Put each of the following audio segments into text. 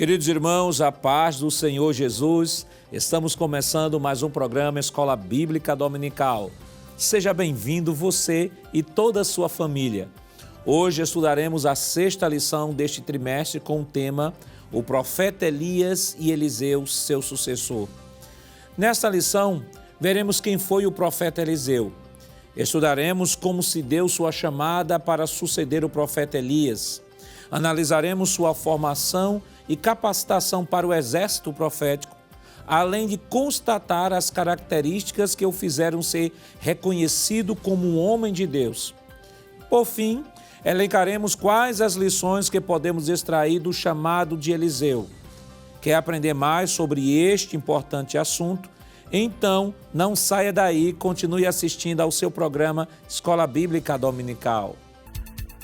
Queridos irmãos, a paz do Senhor Jesus, estamos começando mais um programa Escola Bíblica Dominical. Seja bem-vindo você e toda a sua família. Hoje estudaremos a 6ª lição deste trimestre com o tema O Profeta Elias e Eliseu, seu sucessor. Nesta lição, veremos quem foi o profeta Eliseu. Estudaremos como se deu sua chamada para suceder o profeta Elias. Analisaremos sua formação e capacitação para o exército profético, além de constatar as características que o fizeram ser reconhecido como um homem de Deus. Por fim, elencaremos quais as lições que podemos extrair do chamado de Eliseu. Quer aprender mais sobre este importante assunto? Então, não saia daí, continue assistindo ao seu programa Escola Bíblica Dominical.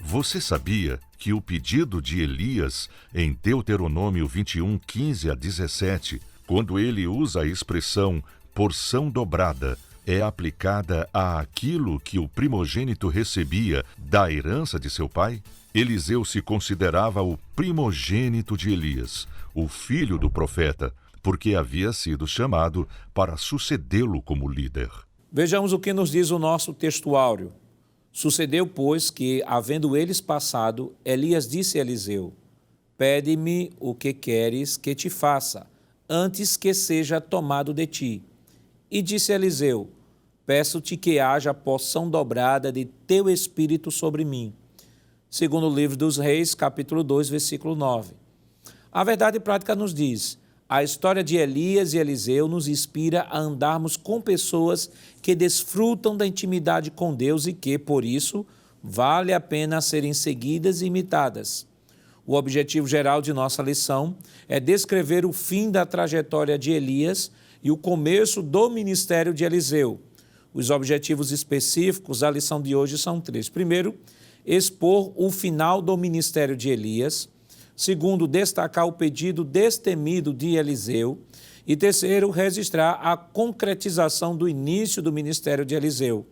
Você sabia que o pedido de Elias em Deuteronômio 21, 15 a 17, quando ele usa a expressão porção dobrada, é aplicada àquilo que o primogênito recebia da herança de seu pai? Eliseu se considerava o primogênito de Elias, o filho do profeta, porque havia sido chamado para sucedê-lo como líder. Vejamos o que nos diz o nosso textuário. Sucedeu, pois, que, havendo eles passado, Elias disse a Eliseu: Pede-me o que queres que te faça, antes que seja tomado de ti. E disse Eliseu: Peço-te que haja porção dobrada de teu espírito sobre mim. Segundo o livro dos Reis, capítulo 2, versículo 9. A verdade prática nos diz: a história de Elias e Eliseu nos inspira a andarmos com pessoas que desfrutam da intimidade com Deus e que, por isso, vale a pena serem seguidas e imitadas. O objetivo geral de nossa lição é descrever o fim da trajetória de Elias e o começo do ministério de Eliseu. Os objetivos específicos da lição de hoje são 3. Primeiro, expor o final do ministério de Elias. Segundo, destacar o pedido destemido de Eliseu. E terceiro, registrar a concretização do início do ministério de Eliseu.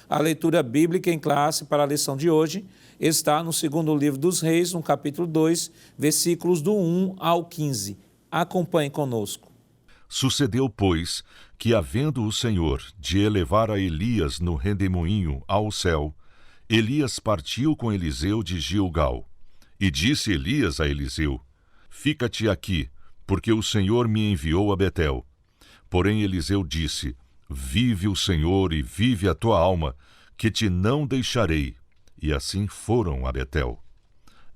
A leitura bíblica em classe para a lição de hoje está no segundo livro dos Reis, no capítulo 2, versículos do 1 ao 15. Acompanhe conosco. Sucedeu, pois, que havendo o Senhor de elevar a Elias no redemoinho ao céu, Elias partiu com Eliseu de Gilgal. E disse Elias a Eliseu: Fica-te aqui, porque o Senhor me enviou a Betel. Porém Eliseu disse: Vive o Senhor e vive a tua alma, que te não deixarei. E assim foram a Betel.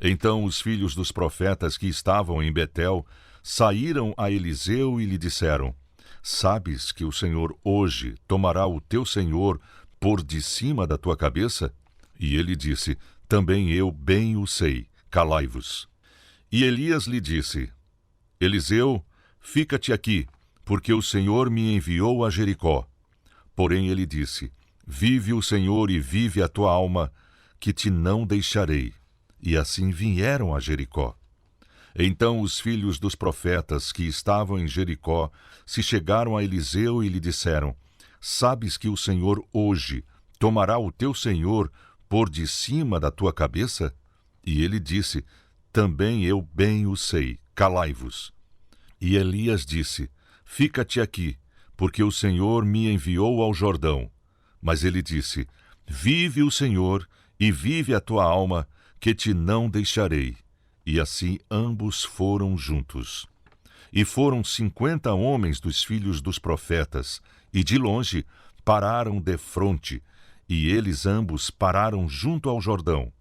Então os filhos dos profetas que estavam em Betel saíram a Eliseu e lhe disseram: Sabes que o Senhor hoje tomará o teu senhor por de cima da tua cabeça? E ele disse: Também eu bem o sei. Calai-vos. E Elias lhe disse: Eliseu, fica-te aqui, porque o Senhor me enviou a Jericó. Porém ele disse: Vive o Senhor e vive a tua alma, que te não deixarei. E assim vieram a Jericó. Então os filhos dos profetas que estavam em Jericó se chegaram a Eliseu e lhe disseram: Sabes que o Senhor hoje tomará o teu senhor por de cima da tua cabeça? E ele disse: Também eu bem o sei, calai-vos. E Elias disse: Fica-te aqui, porque o Senhor me enviou ao Jordão. Mas ele disse: Vive o Senhor e vive a tua alma, que te não deixarei. E assim ambos foram juntos. E foram 50 homens dos filhos dos profetas, e de longe pararam defronte, e eles ambos pararam junto ao Jordão.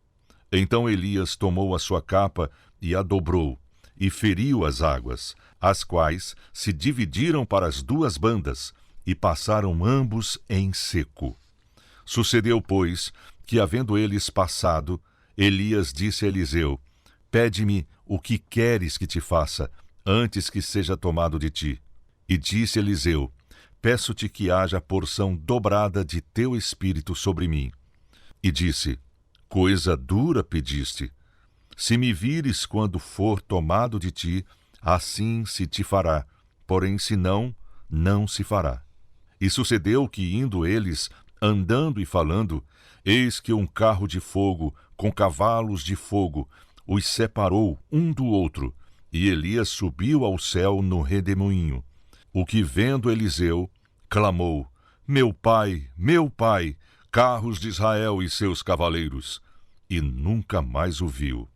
Então Elias tomou a sua capa e a dobrou, e feriu as águas, as quais se dividiram para as duas bandas, e passaram ambos em seco. Sucedeu, pois, que, havendo eles passado, Elias disse a Eliseu: Pede-me o que queres que te faça, antes que seja tomado de ti. E disse Eliseu: Peço-te que haja porção dobrada de teu espírito sobre mim. E disse: Coisa dura pediste. Se me vires quando for tomado de ti, assim se te fará, porém se não, não se fará. E sucedeu que, indo eles, andando e falando, eis que um carro de fogo, com cavalos de fogo, os separou um do outro, e Elias subiu ao céu no redemoinho. O que, vendo Eliseu, clamou: meu pai, carros de Israel e seus cavaleiros! E nunca mais o viu.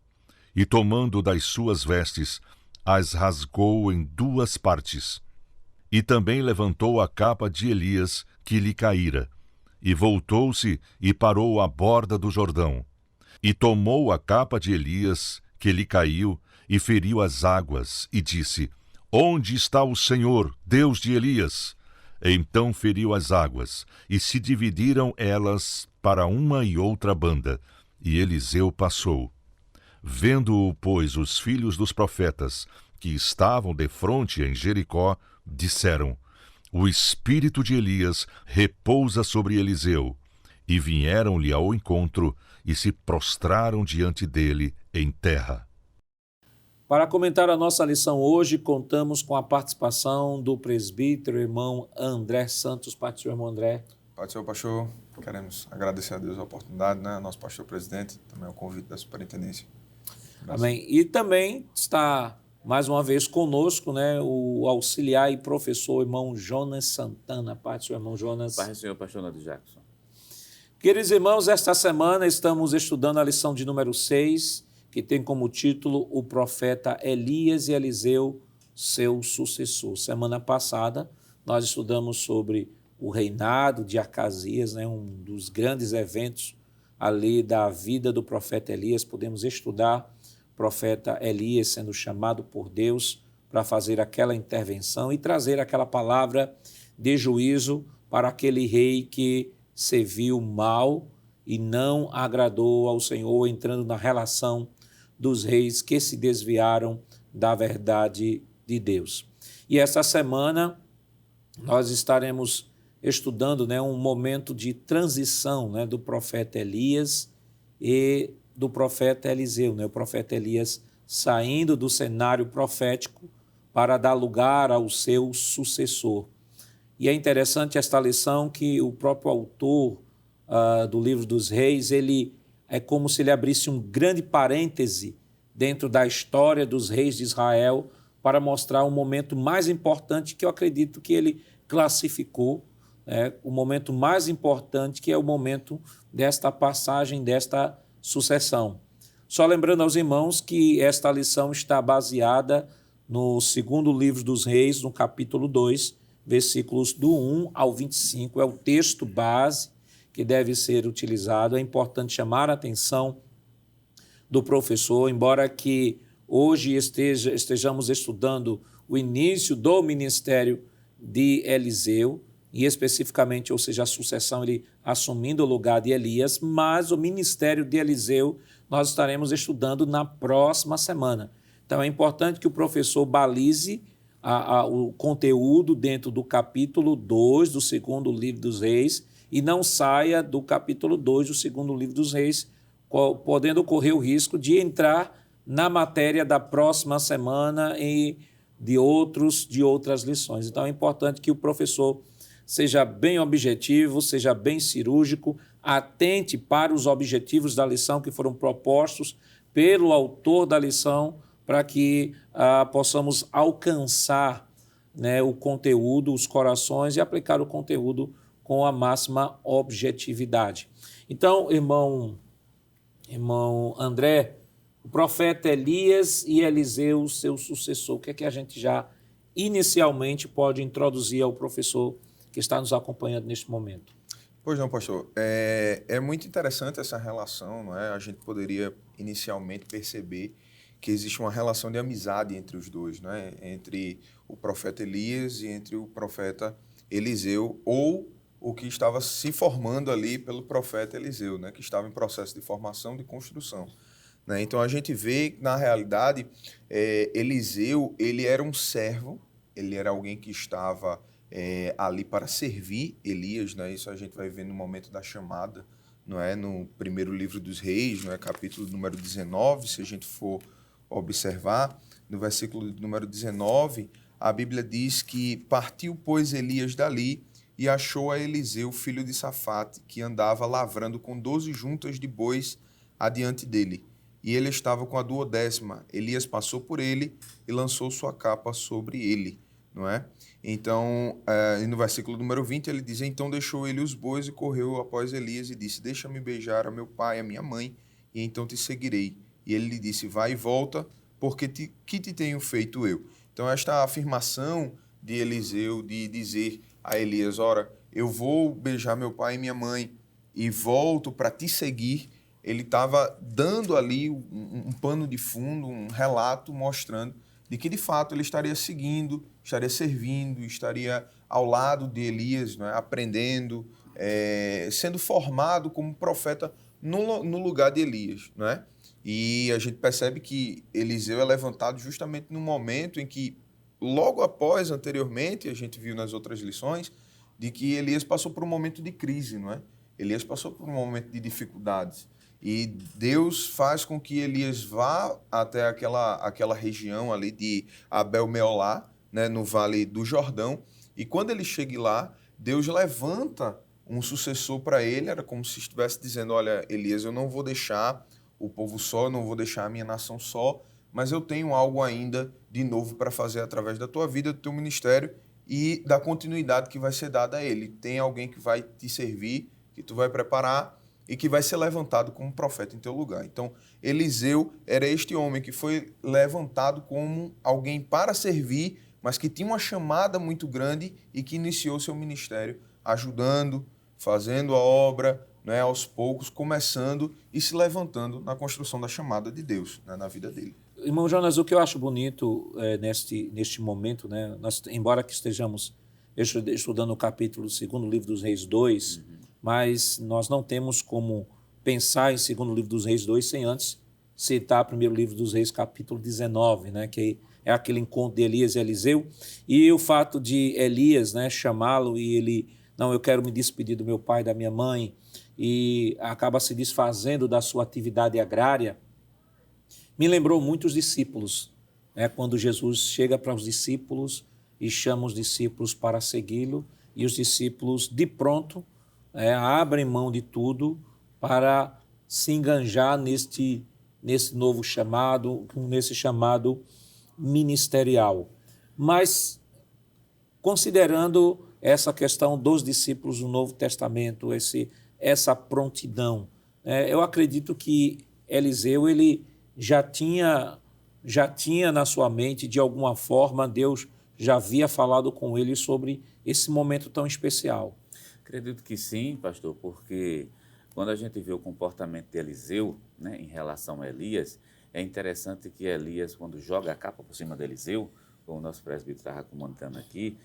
E tomando das suas vestes, as rasgou em 2 partes. E também levantou a capa de Elias, que lhe caíra, e voltou-se e parou à borda do Jordão. E tomou a capa de Elias, que lhe caiu, e feriu as águas, e disse: onde está o Senhor, Deus de Elias? Então feriu as águas, e se dividiram elas para uma e outra banda, e Eliseu passou. Vendo-o, pois, os filhos dos profetas, que estavam defronte em Jericó, disseram: o espírito de Elias repousa sobre Eliseu. E vieram-lhe ao encontro, e se prostraram diante dele em terra. Para comentar a nossa lição hoje, contamos com a participação do presbítero irmão André Santos. Pai do Senhor, irmão André. Pai do Senhor, pastor, queremos agradecer a Deus a oportunidade, né? Nosso pastor presidente, também o convite da superintendência. Graças. Amém. E também está mais uma vez conosco, né, o auxiliar e professor irmão Jonas Santana. Pai do Senhor, irmão Jonas. Pai do Senhor, pastor Nando Jackson. Queridos irmãos, esta semana estamos estudando a lição de número 6, que tem como título o profeta Elias e Eliseu, seu sucessor. Semana passada nós estudamos sobre o reinado de Acasias, né, um dos grandes eventos ali da vida do profeta Elias. Podemos estudar o profeta Elias sendo chamado por Deus para fazer aquela intervenção e trazer aquela palavra de juízo para aquele rei que serviu mal e não agradou ao Senhor, entrando na relação dos reis que se desviaram da verdade de Deus. E essa semana nós estaremos estudando, né, um momento de transição, né, do profeta Elias e do profeta Eliseu, né, o profeta Elias saindo do cenário profético para dar lugar ao seu sucessor. E é interessante esta lição que o próprio autor do livro dos reis, ele é como se ele abrisse um grande parêntese dentro da história dos reis de Israel para mostrar um momento mais importante que eu acredito que ele classificou, o momento mais importante, que é o momento desta passagem, desta sucessão. Só lembrando aos irmãos que esta lição está baseada no segundo livro dos reis, no capítulo 2, versículos do 1 ao 25, é o texto base que deve ser utilizado. É importante chamar a atenção do professor, embora que hoje estejamos estudando o início do ministério de Eliseu, e especificamente, ou seja, a sucessão, ele assumindo o lugar de Elias, mas o ministério de Eliseu nós estaremos estudando na próxima semana. Então é importante que o professor balize o conteúdo dentro do capítulo 2 do segundo livro dos reis e não saia do capítulo 2 do segundo livro dos reis, podendo correr o risco de entrar na matéria da próxima semana e de outras lições. Então é importante que o professor seja bem objetivo, seja bem cirúrgico, atente para os objetivos da lição que foram propostos pelo autor da lição, para que possamos alcançar, né, o conteúdo, os corações e aplicar o conteúdo com a máxima objetividade. Então, irmão André, o profeta Elias e Eliseu, seu sucessor, o que é que a gente já inicialmente pode introduzir ao professor que está nos acompanhando neste momento? Pois não, pastor. É muito interessante essa relação, não é? A gente poderia inicialmente perceber que existe uma relação de amizade entre os dois, não é? Entre o profeta Elias e entre o profeta Eliseu, ou o que estava se formando ali pelo profeta Eliseu, né? Que estava em processo de formação, de construção. Né? Então, a gente vê, na realidade, Eliseu, ele era um servo, ele era alguém que estava ali para servir Elias, né? Isso a gente vai ver no momento da chamada, não é? No primeiro livro dos reis, não é? Capítulo número 19, se a gente for observar, no versículo número 19, a Bíblia diz que partiu, pois, Elias dali e achou a Eliseu, filho de Safate, que andava lavrando com 12 juntas de bois adiante dele. e ele estava com a 12ª. Elias passou por ele e lançou sua capa sobre ele, não é? Então, no versículo número 20, ele diz: então deixou ele os bois e correu após Elias e disse: deixa-me beijar a meu pai e a minha mãe, e então te seguirei. E ele lhe disse: vai e volta, porque que te tenho feito eu? Então, esta afirmação de Eliseu de dizer a Elias: ora, eu vou beijar meu pai e minha mãe e volto para te seguir, ele estava dando ali um pano de fundo, um relato mostrando de que, de fato, ele estaria seguindo, estaria servindo, estaria ao lado de Elias, não é? Aprendendo, sendo formado como profeta no lugar de Elias, não é? E a gente percebe que Eliseu é levantado justamente no momento em que, logo após, anteriormente, a gente viu nas outras lições, de que Elias passou por um momento de crise, não é? Elias passou por um momento de dificuldades. E Deus faz com que Elias vá até aquela região ali de Abel-Meolá, né, no Vale do Jordão. E quando ele chega lá, Deus levanta um sucessor para ele. Era como se estivesse dizendo: olha, Elias, eu não vou deixar o povo só, eu não vou deixar a minha nação só, mas eu tenho algo ainda de novo para fazer através da tua vida, do teu ministério e da continuidade que vai ser dada a ele. Tem alguém que vai te servir, que tu vai preparar e que vai ser levantado como profeta em teu lugar. Então, Eliseu era este homem que foi levantado como alguém para servir, mas que tinha uma chamada muito grande e que iniciou seu ministério ajudando, fazendo a obra, né, aos poucos, começando e se levantando na construção da chamada de Deus, né, na vida dele. Irmão Jonas, o que eu acho bonito neste momento, né, nós, embora que estejamos estudando o capítulo 2º livro dos Reis 2, mas nós não temos como pensar em 2º livro dos Reis 2 sem antes citar 1º livro dos Reis, capítulo 19, né, que é aquele encontro de Elias e Eliseu, e o fato de Elias, né, chamá-lo e ele: não, eu quero me despedir do meu pai, da minha mãe, e acaba se desfazendo da sua atividade agrária, me lembrou muito os discípulos, né, quando Jesus chega para os discípulos e chama os discípulos para segui-lo, e os discípulos, de pronto, abrem mão de tudo para se enganjar nesse novo chamado, nesse chamado ministerial. Mas, considerando essa questão dos discípulos do Novo Testamento, essa prontidão, eu acredito que Eliseu ele já tinha na sua mente, de alguma forma, Deus já havia falado com ele sobre esse momento tão especial. Acredito que sim, pastor, porque quando a gente vê o comportamento de Eliseu, né, em relação a Elias, é interessante que Elias, quando joga a capa por cima de Eliseu, como o nosso presbítero estava comentando aqui,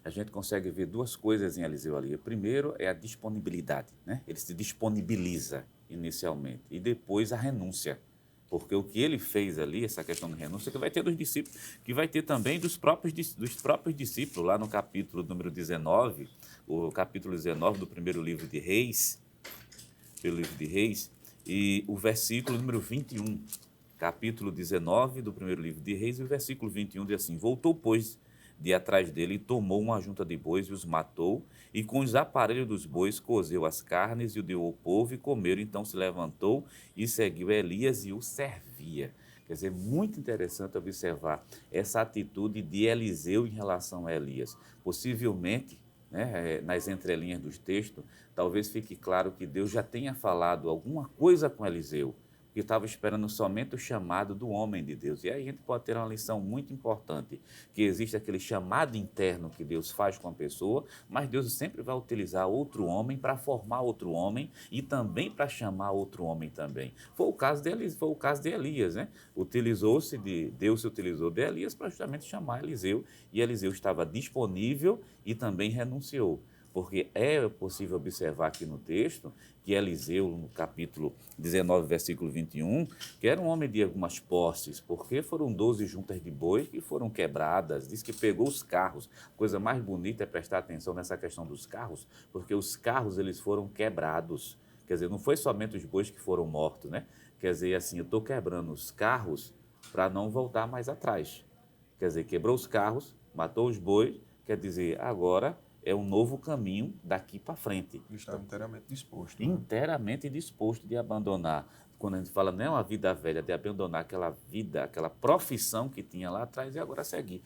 a gente consegue ver duas coisas em Eliseu ali. Primeiro é a disponibilidade, né? Ele se disponibiliza inicialmente, e depois a renúncia. Porque o que ele fez ali, essa questão de renúncia, que vai ter dos discípulos, que vai ter também dos próprios discípulos, lá no capítulo número 19, o capítulo 19 do primeiro livro de Reis, e o versículo número 21, capítulo 19 do primeiro livro de Reis, e o versículo 21 diz assim: voltou, pois, de atrás dele, e tomou uma junta de bois e os matou, e com os aparelhos dos bois cozeu as carnes e o deu ao povo, e comeram. Então se levantou e seguiu Elias e o servia. Quer dizer, muito interessante observar essa atitude de Eliseu em relação a Elias. Possivelmente, né, nas entrelinhas dos textos, talvez fique claro que Deus já tenha falado alguma coisa com Eliseu, que estava esperando somente o chamado do homem de Deus. E aí a gente pode ter uma lição muito importante, que existe aquele chamado interno que Deus faz com a pessoa, mas Deus sempre vai utilizar outro homem para formar outro homem e também para chamar outro homem também. Foi o caso de Elias, né? Deus se utilizou de Elias para justamente chamar Eliseu, e Eliseu estava disponível e também renunciou. Porque é possível observar aqui no texto que Eliseu, no capítulo 19, versículo 21, que era um homem de algumas posses, porque foram 12 juntas de boi que foram quebradas. Diz que pegou os carros. A coisa mais bonita é prestar atenção nessa questão dos carros, porque os carros eles foram quebrados. Quer dizer, não foi somente os bois que foram mortos, né? Quer dizer, assim, eu estou quebrando os carros para não voltar mais atrás. Quer dizer, quebrou os carros, matou os bois, quer dizer, agora é um novo caminho daqui para frente. Está inteiramente disposto. Inteiramente disposto de abandonar. quando a gente fala, não é uma vida velha, de abandonar aquela vida, aquela profissão que tinha lá atrás e agora seguir.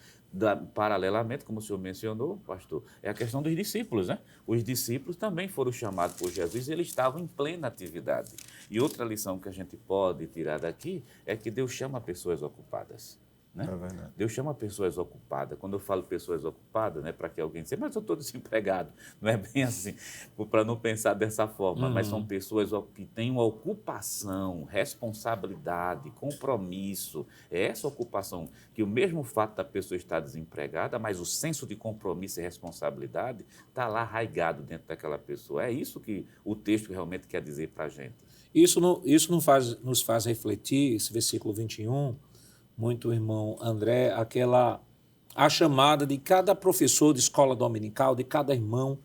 Paralelamente, como o senhor mencionou, pastor, é a questão dos discípulos, né? Os discípulos também foram chamados por Jesus e eles estavam em plena atividade. E outra lição que a gente pode tirar daqui é que Deus chama pessoas ocupadas. Né? É verdade. Deus chama pessoas ocupadas. Quando eu falo pessoas ocupadas, né, para que alguém diga, mas eu estou desempregado. Não é bem assim, para não pensar dessa forma, mas são pessoas que têm uma ocupação, responsabilidade, compromisso. É essa ocupação que o mesmo fato da pessoa estar desempregada, mas o senso de compromisso e responsabilidade está lá arraigado dentro daquela pessoa. É isso que o texto realmente quer dizer para a gente. Isso nos faz refletir, esse versículo 21, muito, irmão André, a chamada de cada professor de escola dominical, de cada irmão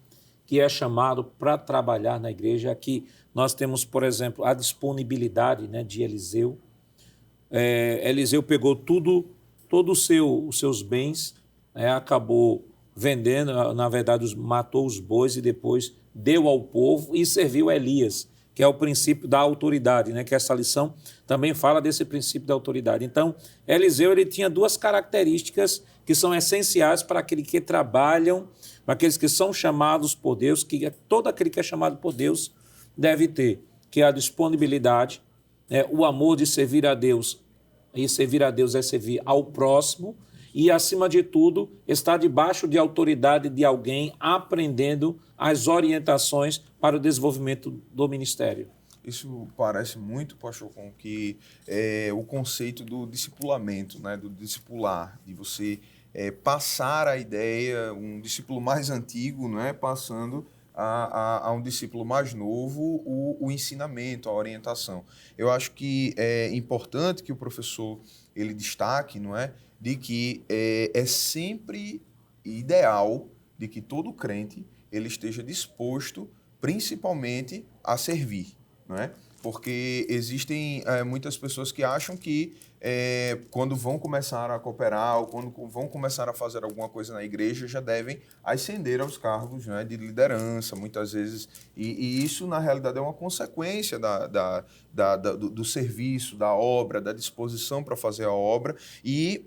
que é chamado para trabalhar na igreja. Aqui nós temos, por exemplo, a disponibilidade, né, de Eliseu. Eliseu pegou todos os seus bens, né, acabou vendendo, na verdade matou os bois e depois deu ao povo e serviu a Elias, que é o princípio da autoridade, né? Que essa lição também fala desse princípio da autoridade. Então, Eliseu ele tinha duas características que são essenciais para aqueles que trabalham, para aqueles que são chamados por Deus, que todo aquele que é chamado por Deus deve ter, que é a disponibilidade, né? O amor de servir a Deus, e servir a Deus é servir ao próximo, e, acima de tudo, estar debaixo de autoridade de alguém, aprendendo as orientações para o desenvolvimento do ministério. Isso parece muito, pastor, com que o conceito do discipulamento, né, do discipular, de você passar a ideia, um discípulo mais antigo, né, passando a um discípulo mais novo o ensinamento, a orientação. Eu acho que é importante que o professor ele destaque, não é, de que é sempre ideal de que todo crente ele esteja disposto, principalmente, a servir, não é? Porque existem muitas pessoas que acham que quando vão começar a cooperar ou quando vão começar a fazer alguma coisa na igreja, já devem ascender aos cargos, né, de liderança, muitas vezes. E isso, na realidade, é uma consequência do serviço, da obra, da disposição para fazer a obra. E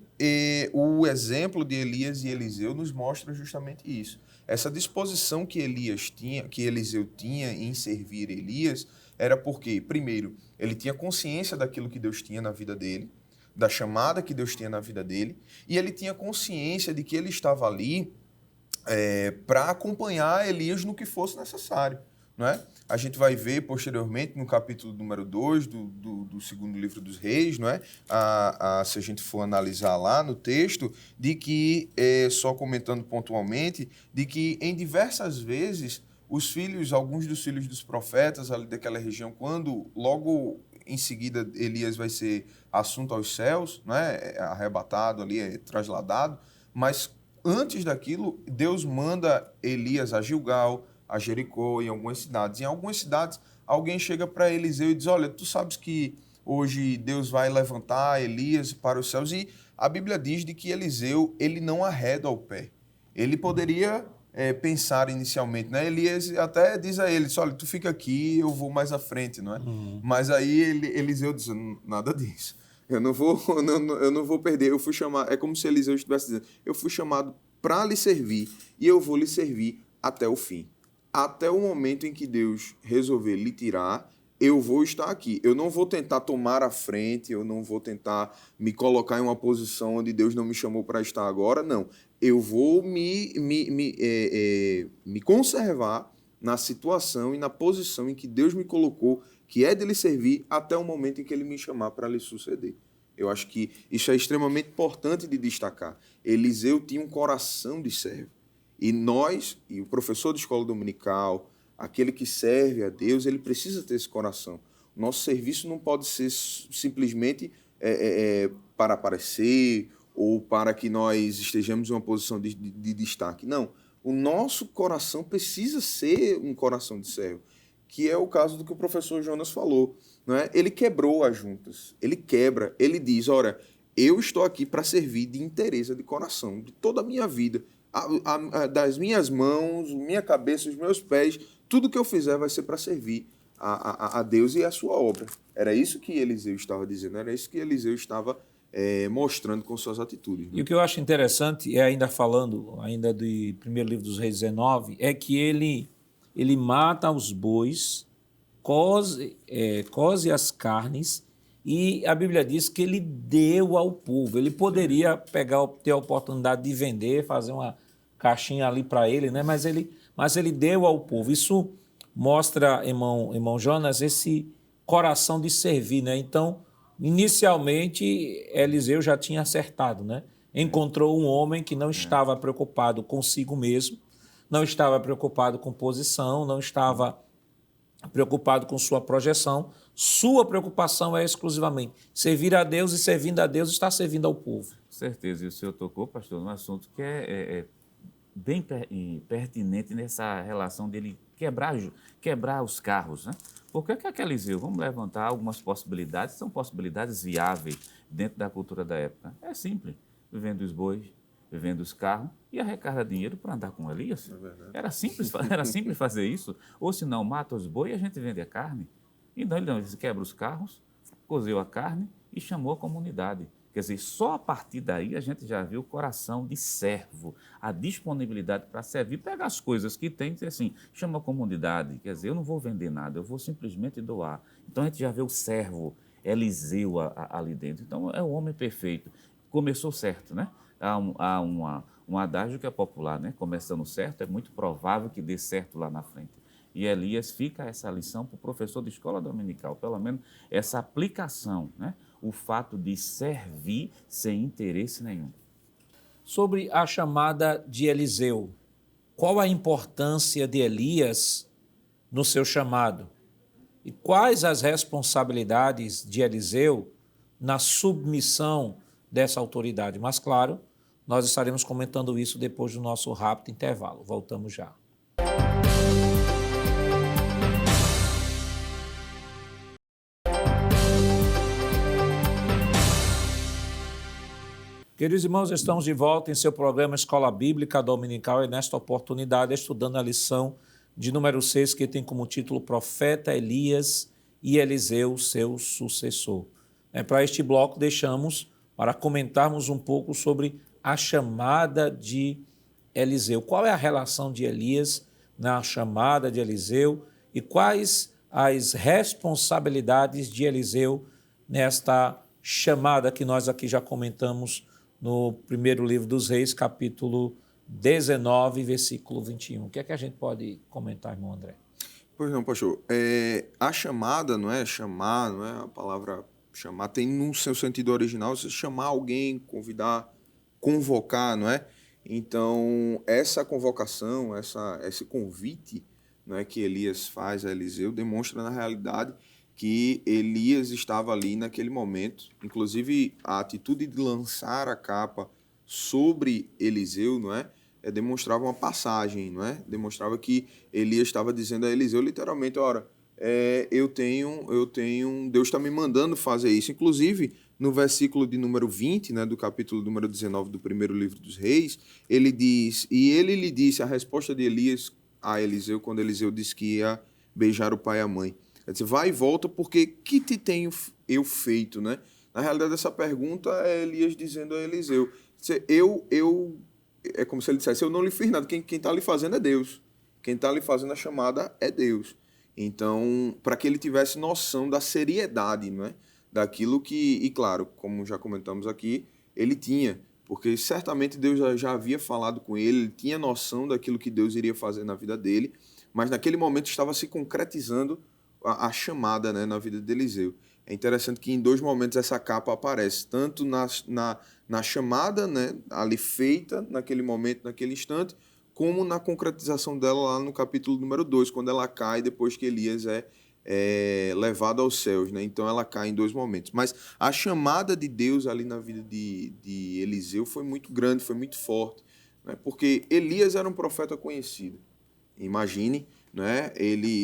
o exemplo de Elias e Eliseu nos mostra justamente isso. Essa disposição que Eliseu tinha em servir Elias era porque, primeiro, ele tinha consciência daquilo que Deus tinha na vida dele, da chamada que Deus tinha na vida dele, e ele tinha consciência de que ele estava ali para acompanhar Elias no que fosse necessário, não é? A gente vai ver posteriormente no capítulo número 2 do segundo livro dos Reis, não é? Se a gente for analisar lá no texto, de que, só comentando pontualmente, de que em diversas vezes alguns dos filhos dos profetas ali daquela região, quando logo em seguida Elias vai ser assunto aos céus, né, arrebatado ali, trasladado, mas antes daquilo, Deus manda Elias a Gilgal, a Jericó, em algumas cidades. Em algumas cidades, alguém chega para Eliseu e diz, olha, tu sabes que hoje Deus vai levantar Elias para os céus, e a Bíblia diz de que Eliseu, ele não arreda o pé. Ele poderia pensar inicialmente, né? Elias até diz a ele, olha, tu fica aqui, eu vou mais à frente, não é? Mas aí Eliseu diz, nada disso. Eu não vou perder, eu fui chamado, é como se Eliseu estivesse dizendo, eu fui chamado para lhe servir e eu vou lhe servir até o fim. Até o momento em que Deus resolver lhe tirar, eu vou estar aqui. Eu não vou tentar tomar a frente, eu não vou tentar me colocar em uma posição onde Deus não me chamou para estar agora, não. Eu vou me conservar na situação e na posição em que Deus me colocou, que é de lhe servir até o momento em que Ele me chamar para lhe suceder. Eu acho que isso é extremamente importante de destacar. Eliseu tinha um coração de servo. E nós, e o professor de escola dominical, aquele que serve a Deus, ele precisa ter esse coração. O nosso serviço não pode ser simplesmente para aparecer ou para que nós estejamos em uma posição de destaque. Não. O nosso coração precisa ser um coração de servo, que é o caso do que o professor Jonas falou. Não é? Ele quebrou as juntas. Ele quebra. Ele diz, olha, eu estou aqui para servir de inteireza de coração, de toda a minha vida, das minhas mãos, minha cabeça, os meus pés, tudo que eu fizer vai ser para servir a Deus e a sua obra. Era isso que Eliseu estava dizendo, era isso que Eliseu estava mostrando com suas atitudes. Né? E o que eu acho interessante, ainda falando, ainda do primeiro livro dos Reis 19, é que ele mata os bois, cose as carnes, e a Bíblia diz que ele deu ao povo. Ele poderia ter a oportunidade de vender, fazer uma caixinha ali para ele, né? Mas ele deu ao povo. Isso mostra, irmão Jonas, esse coração de servir, né? Então, inicialmente, Eliseu já tinha acertado, né? Encontrou um homem que não estava preocupado consigo mesmo, não estava preocupado com posição, não estava preocupado com sua projeção. Sua preocupação é exclusivamente servir a Deus, e servindo a Deus está servindo ao povo. Com certeza. E o senhor tocou, pastor, num assunto que é bem pertinente nessa relação dele quebrar os carros, né? Porque que Eliseu? Vamos levantar algumas possibilidades, são possibilidades viáveis dentro da cultura da época. É simples, vivendo os bois, vivendo os carros e arrecada dinheiro para andar com Elias. Era simples fazer isso. Ou se não, mata os bois e a gente vende a carne. Então ele quebra os carros, cozeu a carne e chamou a comunidade. Quer dizer, só a partir daí a gente já viu o coração de servo, a disponibilidade para servir, pegar as coisas que tem e dizer assim, chama a comunidade, quer dizer, eu não vou vender nada, eu vou simplesmente doar. Então a gente já vê o servo Eliseu ali dentro. Então é o homem perfeito. Começou certo, né? Há um adágio que é popular, né? Começando certo, é muito provável que dê certo lá na frente. E Elias fica essa lição para o professor de escola dominical, pelo menos essa aplicação, né? O fato de servir sem interesse nenhum. Sobre a chamada de Eliseu, qual a importância de Elias no seu chamado? E quais as responsabilidades de Eliseu na submissão dessa autoridade? Mas, claro, nós estaremos comentando isso depois do nosso rápido intervalo. Voltamos já. Queridos irmãos, estamos de volta em seu programa Escola Bíblica Dominical e nesta oportunidade estudando a lição de número 6, que tem como título Profeta Elias e Eliseu, seu sucessor. Para este bloco deixamos para comentarmos um pouco sobre a chamada de Eliseu. Qual é a relação de Elias na chamada de Eliseu e quais as responsabilidades de Eliseu nesta chamada que nós aqui já comentamos no primeiro livro dos Reis, capítulo 19, versículo 21. O que é que a gente pode comentar, irmão André? Pois não, pastor. A chamada, não é chamar, não é a palavra chamar, tem no seu sentido original, você chamar alguém, convidar, convocar, não é? Então, essa convocação, esse convite, não é, que Elias faz a Eliseu, demonstra na realidade que Elias estava ali naquele momento. Inclusive, a atitude de lançar a capa sobre Eliseu, não é? Demonstrava uma passagem, não é? Demonstrava que Elias estava dizendo a Eliseu, literalmente, ora, Deus está me mandando fazer isso. Inclusive, no versículo de número 20, né, do capítulo número 19 do primeiro livro dos Reis, ele diz, e ele lhe disse a resposta de Elias a Eliseu, quando Eliseu disse que ia beijar o pai e a mãe. Ele disse, vai e volta, porque que te tenho eu feito, né? Na realidade, essa pergunta é Elias dizendo a Eliseu, é como se ele dissesse, eu não lhe fiz nada, quem está lhe fazendo é Deus. Quem está lhe fazendo a chamada é Deus. Então, para que ele tivesse noção da seriedade, não é? Daquilo que, e claro, como já comentamos aqui, ele tinha, porque certamente Deus já havia falado com ele, ele tinha noção daquilo que Deus iria fazer na vida dele, mas naquele momento estava se concretizando a chamada, né, na vida de Eliseu. É interessante que em dois momentos essa capa aparece, tanto na chamada, né, ali feita naquele momento, naquele instante, como na concretização dela lá no capítulo número 2, quando ela cai depois que Elias é levado aos céus, né? Então ela cai em dois momentos. Mas a chamada de Deus ali na vida de Eliseu foi muito grande, foi muito forte, né? Porque Elias era um profeta conhecido. Imagine, né?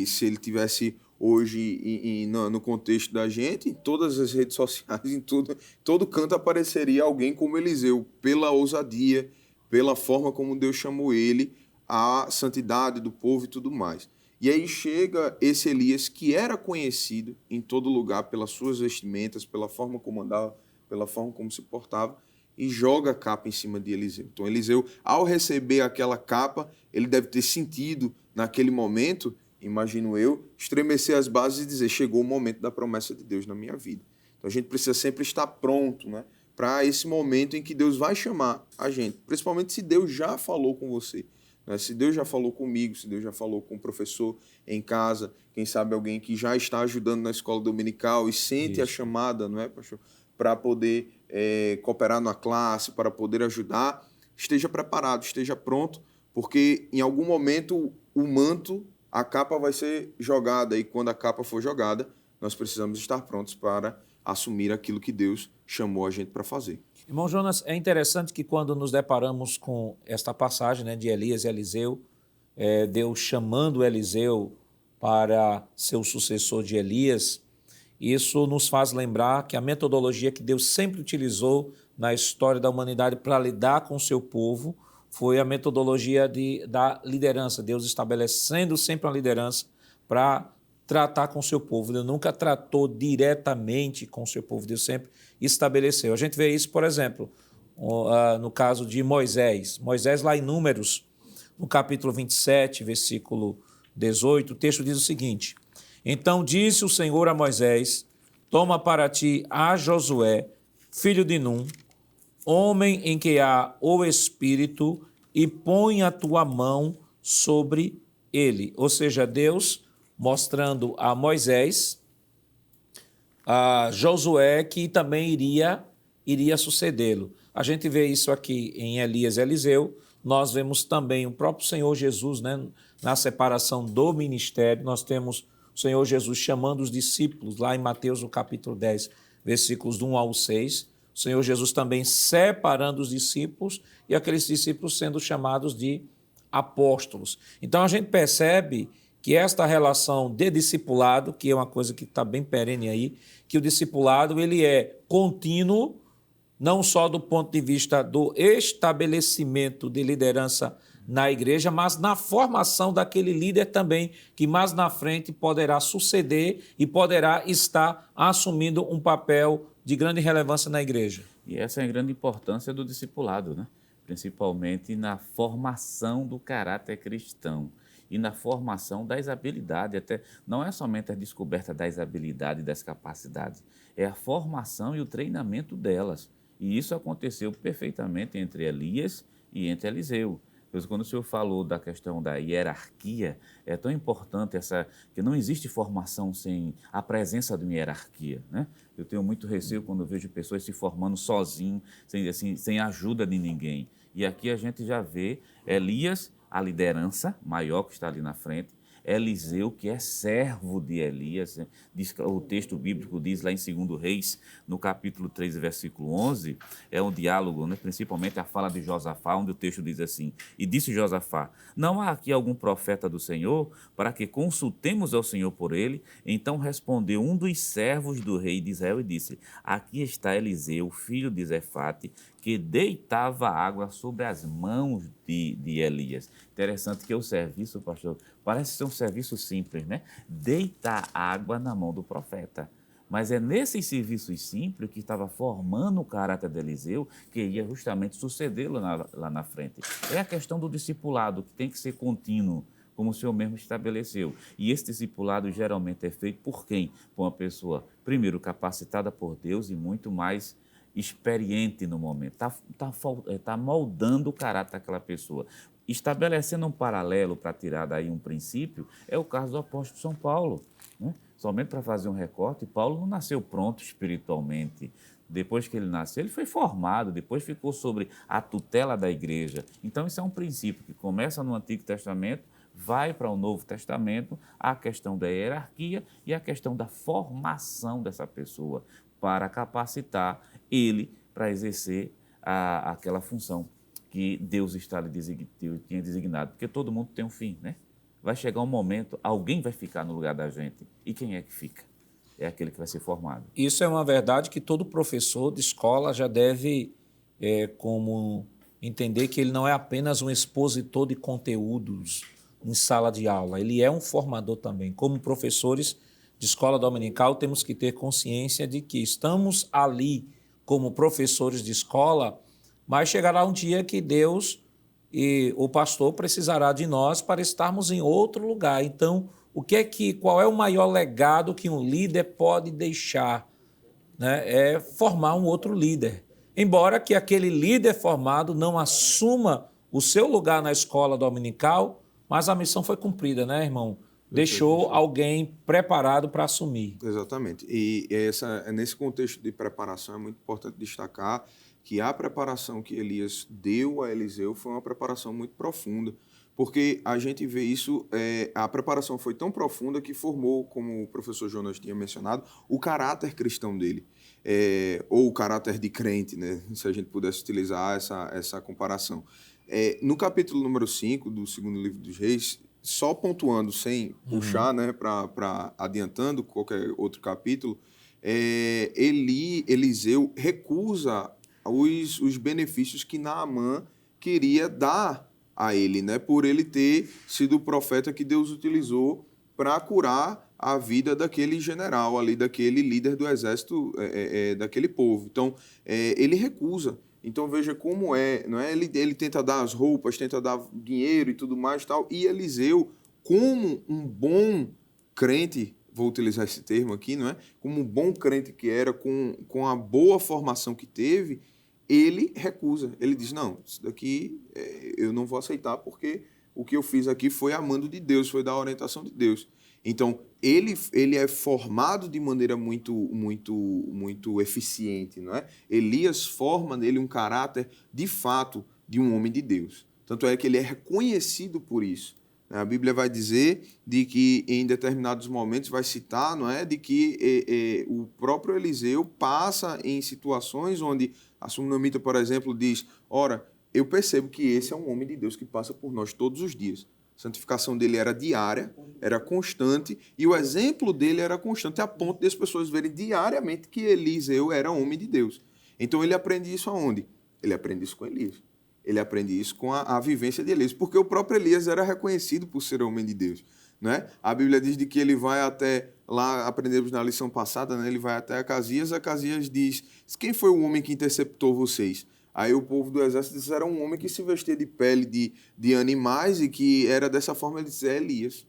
Se ele tivesse hoje no contexto da gente, em todas as redes sociais, em todo canto apareceria alguém como Eliseu, pela ousadia, pela forma como Deus chamou ele, a santidade do povo e tudo mais. E aí chega esse Elias que era conhecido em todo lugar pelas suas vestimentas, pela forma como andava, pela forma como se portava, e joga a capa em cima de Eliseu. Então Eliseu, ao receber aquela capa, ele deve ter sentido naquele momento, imagino eu, estremecer as bases e dizer, chegou o momento da promessa de Deus na minha vida. Então a gente precisa sempre estar pronto, né, para esse momento em que Deus vai chamar a gente, principalmente se Deus já falou com você. Se Deus já falou comigo, se Deus já falou com o professor em casa, quem sabe alguém que já está ajudando na escola dominical e sente a chamada, não é, pastor, para poder cooperar na classe, para poder ajudar, esteja preparado, esteja pronto, porque em algum momento o manto, a capa vai ser jogada, e quando a capa for jogada, nós precisamos estar prontos para assumir aquilo que Deus chamou a gente para fazer. Irmão Jonas, é interessante que quando nos deparamos com esta passagem, né, de Elias e Eliseu, Deus chamando Eliseu para ser o sucessor de Elias, isso nos faz lembrar que a metodologia que Deus sempre utilizou na história da humanidade para lidar com o seu povo foi a metodologia da liderança, Deus estabelecendo sempre uma liderança para tratar com o seu povo. Deus nunca tratou diretamente com o seu povo, Deus sempre estabeleceu. A gente vê isso, por exemplo, no caso de Moisés. Moisés, lá em Números, no capítulo 27, versículo 18, o texto diz o seguinte: Então disse o Senhor a Moisés, toma para ti a Josué, filho de Num, homem em que há o Espírito, e põe a tua mão sobre ele. Ou seja, Deus mostrando a Moisés, a Josué, que também iria sucedê-lo. A gente vê isso aqui em Elias e Eliseu. Nós vemos também o próprio Senhor Jesus, né, na separação do ministério. Nós temos o Senhor Jesus chamando os discípulos, lá em Mateus, no capítulo 10, versículos do 1 ao 6. O Senhor Jesus também separando os discípulos e aqueles discípulos sendo chamados de apóstolos. Então a gente percebe que esta relação de discipulado, que é uma coisa que está bem perene aí, que o discipulado ele é contínuo, não só do ponto de vista do estabelecimento de liderança na igreja, mas na formação daquele líder também, que mais na frente poderá suceder e poderá estar assumindo um papel de grande relevância na igreja. E essa é a grande importância do discipulado, né? Principalmente na formação do caráter cristão e na formação das habilidades. Até não é somente a descoberta das habilidades e das capacidades, é a formação e o treinamento delas. E isso aconteceu perfeitamente entre Elias e entre Eliseu. Pois quando o senhor falou da questão da hierarquia, é tão importante que não existe formação sem a presença de uma hierarquia, né? Eu tenho muito receio quando vejo pessoas se formando sozinhos, sem ajuda de ninguém. E aqui a gente já vê Elias, a liderança maior que está ali na frente, Eliseu, que é servo de Elias, né? O texto bíblico diz lá em 2 Reis, no capítulo 3, versículo 11, é um diálogo, né? Principalmente a fala de Josafá, onde o texto diz assim: E disse Josafá, não há aqui algum profeta do Senhor, para que consultemos ao Senhor por ele? Então respondeu um dos servos do rei de Israel e disse, aqui está Eliseu, filho de Zefate, que deitava água sobre as mãos de Elias. Interessante que o serviço, pastor, parece ser um serviço simples, né? Deitar água na mão do profeta. Mas é nesses serviços simples que estava formando o caráter de Eliseu, que ia justamente sucedê-lo lá na frente. É a questão do discipulado, que tem que ser contínuo, como o Senhor mesmo estabeleceu. E esse discipulado geralmente é feito por quem? Por uma pessoa, primeiro, capacitada por Deus e muito mais experiente no momento. Tá moldando o caráter daquela pessoa. Estabelecendo um paralelo para tirar daí um princípio, é o caso do apóstolo São Paulo, né? Somente para fazer um recorte, Paulo não nasceu pronto espiritualmente. Depois que ele nasceu, ele foi formado, depois ficou sobre a tutela da igreja. Então, isso é um princípio que começa no Antigo Testamento, vai para o Novo Testamento, a questão da hierarquia e a questão da formação dessa pessoa para capacitar ele para exercer aquela função que Deus tinha designado. Porque todo mundo tem um fim, né? Vai chegar um momento, alguém vai ficar no lugar da gente. E quem é que fica? É aquele que vai ser formado. Isso é uma verdade que todo professor de escola já deve como entender que ele não é apenas um expositor de conteúdos, em sala de aula, ele é um formador também. Como professores de escola dominical, temos que ter consciência de que estamos ali como professores de escola, mas chegará um dia que Deus e o pastor precisará de nós para estarmos em outro lugar. Então, qual é o maior legado que um líder pode deixar? Né? É formar um outro líder. Embora que aquele líder formado não assuma o seu lugar na escola dominical, mas a missão foi cumprida, né, irmão? Deixou alguém preparado para assumir. Exatamente. E nesse contexto de preparação é muito importante destacar que a preparação que Elias deu a Eliseu foi uma preparação muito profunda, porque a gente vê isso, a preparação foi tão profunda que formou, como o professor Jonas tinha mencionado, o caráter cristão dele, ou o caráter de crente, né, se a gente pudesse utilizar essa comparação. No capítulo número 5 do segundo livro dos Reis, só pontuando, sem puxar, né, para adiantando qualquer outro capítulo, Eliseu recusa os benefícios que Naamã queria dar a ele, né, por ele ter sido o profeta que Deus utilizou para curar a vida daquele general ali, daquele líder do exército, daquele povo. Então, ele recusa. Então, veja como não é? Ele tenta dar as roupas, tenta dar dinheiro e tudo mais, tal, e Eliseu, como um bom crente, vou utilizar esse termo aqui, não é? Como um bom crente que era, com a boa formação que teve, ele recusa. Ele diz, não, isso daqui eu não vou aceitar, porque o que eu fiz aqui foi a mando de Deus, foi da orientação de Deus. Então, ele é formado de maneira muito eficiente, não é? Elias forma nele um caráter, de fato, de um homem de Deus. Tanto é que ele é reconhecido por isso. A Bíblia vai dizer de que, em determinados momentos, vai citar, não é, de que o próprio Eliseu passa em situações onde a Sunamita, por exemplo, diz, ora, eu percebo que esse é um homem de Deus que passa por nós todos os dias. A santificação dele era diária, era constante, e o exemplo dele era constante, a ponto de as pessoas verem diariamente que Eliseu era homem de Deus. Então ele aprende isso aonde? Ele aprende isso com Elias. Ele aprende isso com a vivência de Elias, porque o próprio Elias era reconhecido por ser homem de Deus. Né? A Bíblia diz de que ele vai até, lá aprendemos na lição passada, né? Ele vai até Acasias diz, quem foi o homem que interceptou vocês? Aí o povo do exército disse, era um homem que se vestia de pele de animais e que era dessa forma, ele disse, Elias.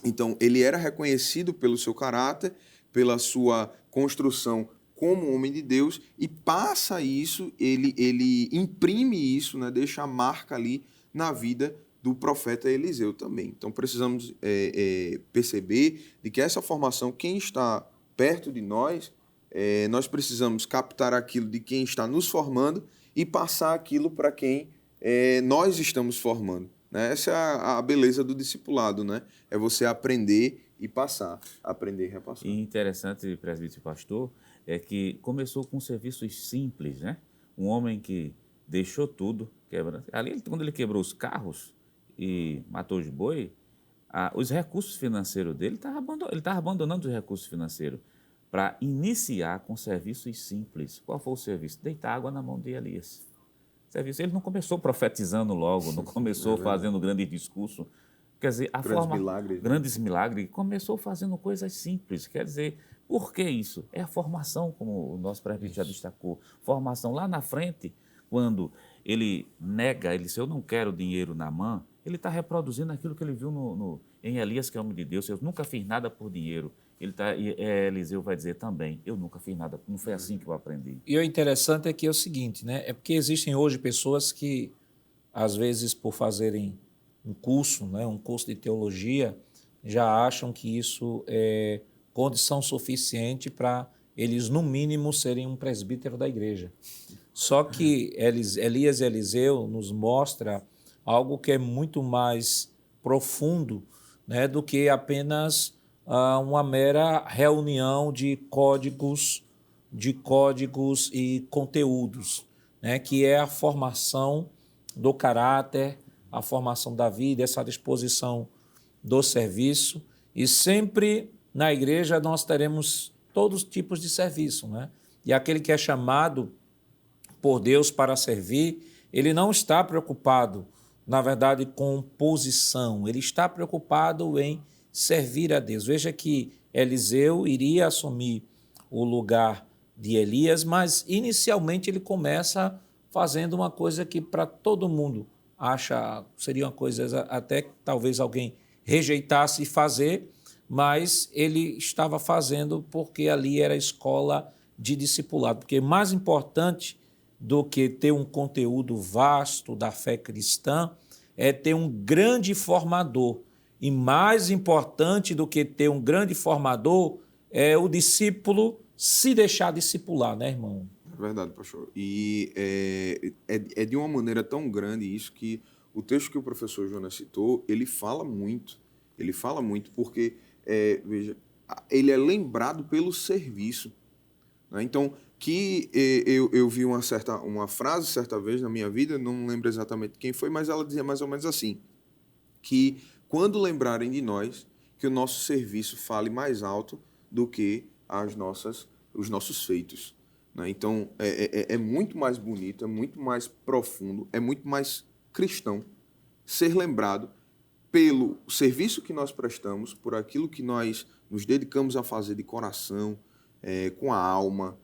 Então, ele era reconhecido pelo seu caráter, pela sua construção como homem de Deus, e passa isso, ele imprime isso, né, deixa a marca ali na vida do profeta Eliseu também. Então, precisamos perceber de que essa formação, quem está perto de nós, nós precisamos captar aquilo de quem está nos formando e passar aquilo para quem nós estamos formando. Né? Essa é a beleza do discipulado, né? É você aprender e passar, aprender e repassar. E interessante, presbítero e pastor, é que começou com serviços simples, né? Um homem que deixou tudo, quando ele quebrou os carros e matou os boi, os recursos financeiros dele, ele estava abandonando os recursos financeiros para iniciar com serviços simples. Qual foi o serviço? Deitar água na mão de Elias. Serviço. Ele não começou profetizando logo, não começou fazendo grande discurso. Quer dizer, grandes milagres, começou fazendo coisas simples. Quer dizer, por que isso? É a formação, como o nosso presbítero já destacou. Formação lá na frente, quando ele nega, ele diz, eu não quero dinheiro na mão, ele está reproduzindo aquilo que ele viu em Elias, que é homem de Deus. Eu nunca fiz nada por dinheiro. Eliseu vai dizer também, eu nunca fiz nada, não foi assim que eu aprendi. E o interessante é que é o seguinte, né? É porque existem hoje pessoas que, às vezes, por fazerem um curso, né, um curso de teologia, já acham que isso é condição suficiente para eles, no mínimo, serem um presbítero da igreja. Só que Elias e Eliseu nos mostra algo que é muito mais profundo, né, do que apenas uma mera reunião de códigos e conteúdos, né, que é a formação do caráter, a formação da vida, essa disposição do serviço. E sempre na igreja nós teremos todos os tipos de serviço, né? E aquele que é chamado por Deus para servir, ele não está preocupado na verdade, com posição. Ele está preocupado em servir a Deus. Veja que Eliseu iria assumir o lugar de Elias, mas inicialmente ele começa fazendo uma coisa que para todo mundo acha seria uma coisa até que talvez alguém rejeitasse fazer, mas ele estava fazendo porque ali era a escola de discipulado. Porque mais importante do que ter um conteúdo vasto da fé cristã é ter um grande formador. E mais importante do que ter um grande formador é o discípulo se deixar discipular, né, irmão? É verdade, pastor. E é de uma maneira tão grande isso que o texto que o professor Jonas citou, ele fala muito porque, veja, ele é lembrado pelo serviço, né? Então, eu vi uma frase certa vez na minha vida, não lembro exatamente quem foi, mas ela dizia mais ou menos assim, que quando lembrarem de nós, que o nosso serviço fale mais alto do que os nossos feitos, né? Então, é muito mais bonito, é muito mais profundo, é muito mais cristão ser lembrado pelo serviço que nós prestamos, por aquilo que nós nos dedicamos a fazer de coração, com a alma,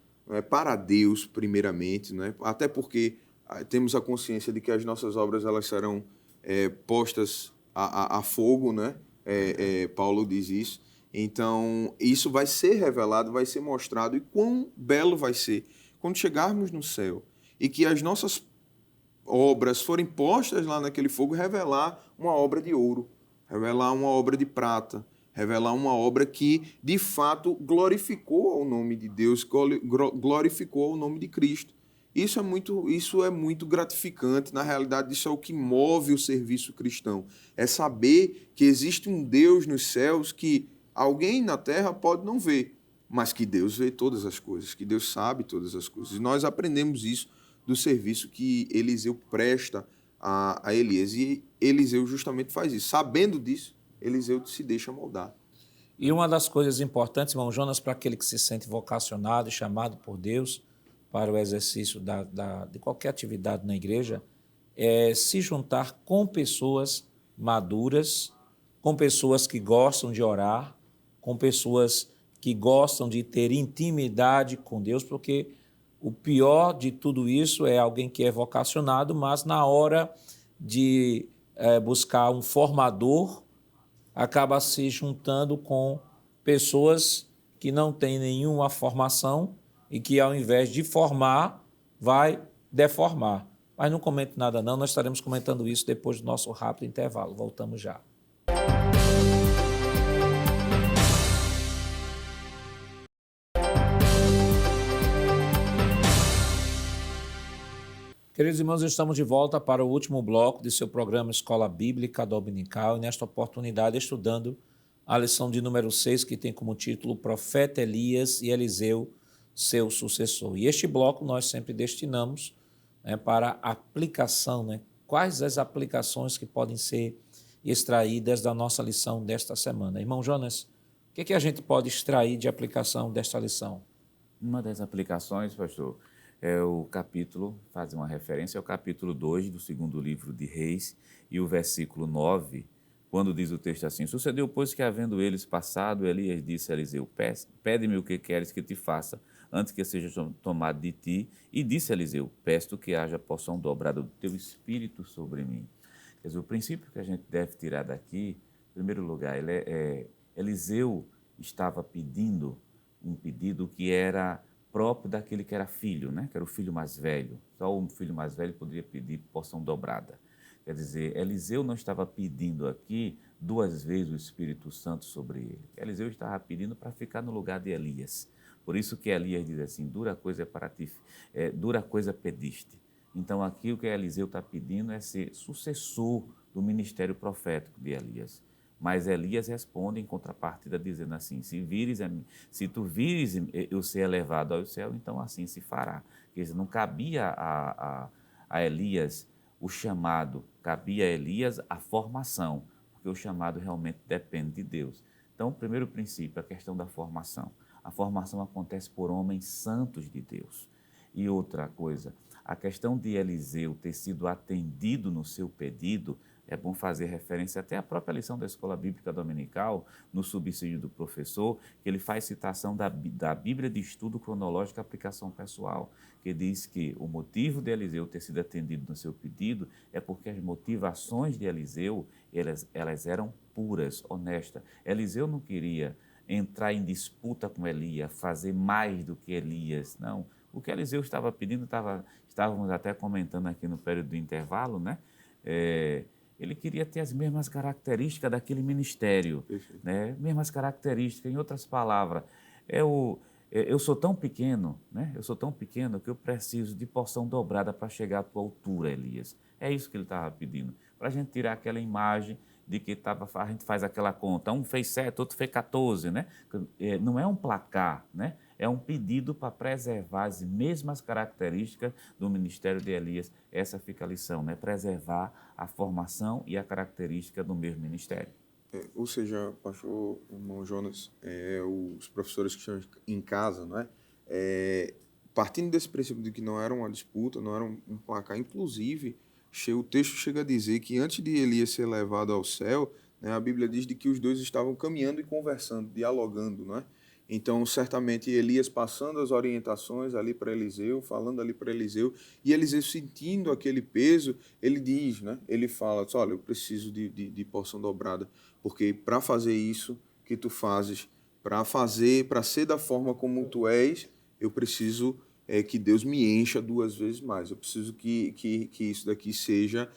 para Deus, primeiramente, né? Até porque temos a consciência de que as nossas obras elas serão postas a fogo, né? Paulo diz isso. Então, isso vai ser revelado, vai ser mostrado, e quão belo vai ser quando chegarmos no céu e que as nossas obras forem postas lá naquele fogo, revelar uma obra de ouro, revelar uma obra de prata, revelar uma obra que, de fato, glorificou ao nome de Deus, glorificou ao nome de Cristo. Isso é muito gratificante. Na realidade, isso é o que move o serviço cristão. É saber que existe um Deus nos céus que alguém na terra pode não ver, mas que Deus vê todas as coisas, que Deus sabe todas as coisas. E nós aprendemos isso do serviço que Eliseu presta a Elias. E Eliseu justamente faz isso. Sabendo disso, Eliseu se deixa moldar. E uma das coisas importantes, irmão Jonas, para aquele que se sente vocacionado e chamado por Deus para o exercício de qualquer atividade na igreja, é se juntar com pessoas maduras, com pessoas que gostam de orar, com pessoas que gostam de ter intimidade com Deus, porque o pior de tudo isso é alguém que é vocacionado, mas na hora de buscar um formador, acaba se juntando com pessoas que não têm nenhuma formação e que, ao invés de formar, vai deformar. Mas não comente nada não, nós estaremos comentando isso depois do nosso rápido intervalo. Voltamos já. Queridos irmãos, estamos de volta para o último bloco de seu programa Escola Bíblica Dominical e nesta oportunidade estudando a lição de número 6, que tem como título Profeta Elias e Eliseu, seu sucessor. E este bloco nós sempre destinamos para aplicação, quais as aplicações que podem ser extraídas da nossa lição desta semana. Irmão Jonas, o que a gente pode extrair de aplicação desta lição? Uma das aplicações, pastor, é o capítulo, faz uma referência ao capítulo 2 do segundo livro de Reis e o versículo 9, quando diz o texto assim: Sucedeu, pois, que havendo eles passado, Elias disse a Eliseu: Pede-me o que queres que te faça, antes que seja tomado de ti. E disse a Eliseu: Peço que haja porção dobrada do teu espírito sobre mim. Quer dizer, o princípio que a gente deve tirar daqui, em primeiro lugar, Eliseu estava pedindo um pedido que era próprio daquele que era filho, que era o filho mais velho. Só o filho mais velho poderia pedir porção dobrada. Quer dizer, Eliseu não estava pedindo aqui 2 vezes o Espírito Santo sobre ele. Eliseu estava pedindo para ficar no lugar de Elias. Por isso que Elias diz assim: dura coisa é para ti, dura coisa pediste. Então aqui o que Eliseu está pedindo é ser sucessor do ministério profético de Elias. Mas Elias responde em contrapartida dizendo assim: se tu vires eu ser elevado ao céu, então assim se fará. Quer dizer, não cabia a Elias o chamado, cabia a Elias a formação, porque o chamado realmente depende de Deus. Então, o primeiro princípio, a questão da formação. A formação acontece por homens santos de Deus. E outra coisa, a questão de Eliseu ter sido atendido no seu pedido, é bom fazer referência até à própria lição da Escola Bíblica Dominical, no subsídio do professor, que ele faz citação da Bíblia de Estudo Cronológico e Aplicação Pessoal, que diz que o motivo de Eliseu ter sido atendido no seu pedido é porque as motivações de Eliseu, elas eram puras, honestas. Eliseu não queria entrar em disputa com Elias, fazer mais do que Elias, não. O que Eliseu estava pedindo, estávamos até comentando aqui no período do intervalo, né? Ele queria ter as mesmas características daquele ministério, né? Mesmas características, em outras palavras, eu sou tão pequeno, né? Eu sou tão pequeno que eu preciso de porção dobrada para chegar à tua altura, Elias. É isso que ele estava pedindo, para a gente tirar aquela imagem de que a gente faz aquela conta, um fez 7, outro fez 14, né? Não é um placar, né? É um pedido para preservar as mesmas características do ministério de Elias. Essa fica a lição, né? Preservar a formação e a característica do mesmo ministério. Ou seja, pastor irmão Jonas, os professores que estão em casa, não é? Partindo desse princípio de que não era uma disputa, não era um placar, inclusive, o texto chega a dizer que antes de Elias ser levado ao céu, né, a Bíblia diz de que os dois estavam caminhando e conversando, dialogando, não é? Então, certamente, Elias passando as orientações ali para Eliseu, falando ali para Eliseu, e Eliseu sentindo aquele peso, ele diz, né? Ele fala, olha, eu preciso de porção dobrada, porque para fazer isso que tu fazes, para ser da forma como tu és, eu preciso que Deus me encha 2 vezes mais. Eu preciso que isso daqui seja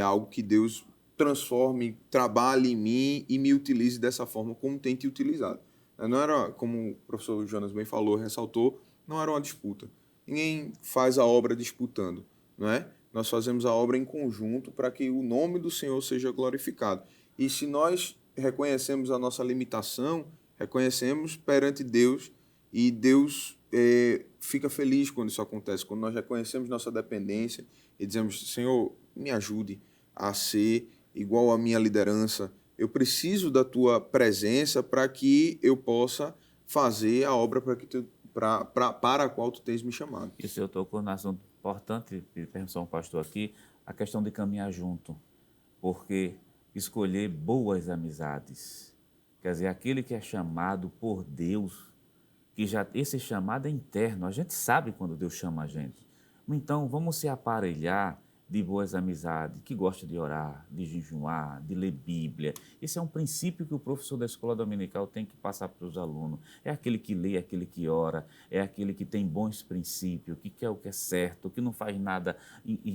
algo que Deus transforme, trabalhe em mim e me utilize dessa forma como tem te utilizado. Não era, como o professor Jonas bem falou, ressaltou, não era uma disputa. Ninguém faz a obra disputando, não é? Nós fazemos a obra em conjunto para que o nome do Senhor seja glorificado. E se nós reconhecemos a nossa limitação, reconhecemos perante Deus, e Deus fica feliz quando isso acontece, quando nós reconhecemos nossa dependência e dizemos, Senhor, me ajude a ser igual à minha liderança. Eu preciso da tua presença para que eu possa fazer a obra para a qual tu tens me chamado. E o senhor tocou num assunto importante, de permissão, pastor, aqui, a questão de caminhar junto, porque escolher boas amizades, quer dizer, aquele que é chamado por Deus, que já esse chamado é interno, a gente sabe quando Deus chama a gente. Então, vamos se aparelhar de boas amizades, que gosta de orar, de jejuar, de ler Bíblia. Esse é um princípio que o professor da escola dominical tem que passar para os alunos. É aquele que lê, é aquele que ora, é aquele que tem bons princípios, que quer o que é certo, que não faz nada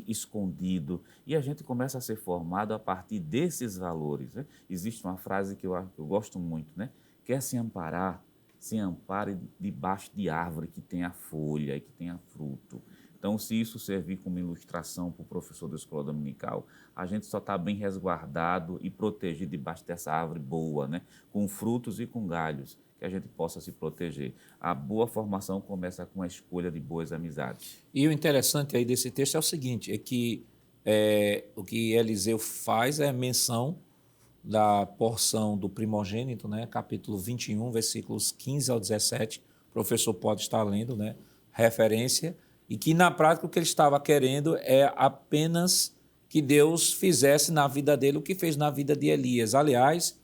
escondido. E a gente começa a ser formado a partir desses valores, né? Existe uma frase que eu gosto muito, né? Quer se amparar, se ampare debaixo de árvore que tenha folha e que tenha fruto. Então, se isso servir como ilustração para o professor da escola dominical, a gente só está bem resguardado e protegido debaixo dessa árvore boa, né? Com frutos e com galhos, que a gente possa se proteger. A boa formação começa com a escolha de boas amizades. E o interessante aí desse texto é o seguinte, é que o que Eliseu faz é menção da porção do primogênito, né? Capítulo 21, versículos 15 ao 17, o professor pode estar lendo, né? Referência, e que, na prática, o que ele estava querendo é apenas que Deus fizesse na vida dele o que fez na vida de Elias. Aliás,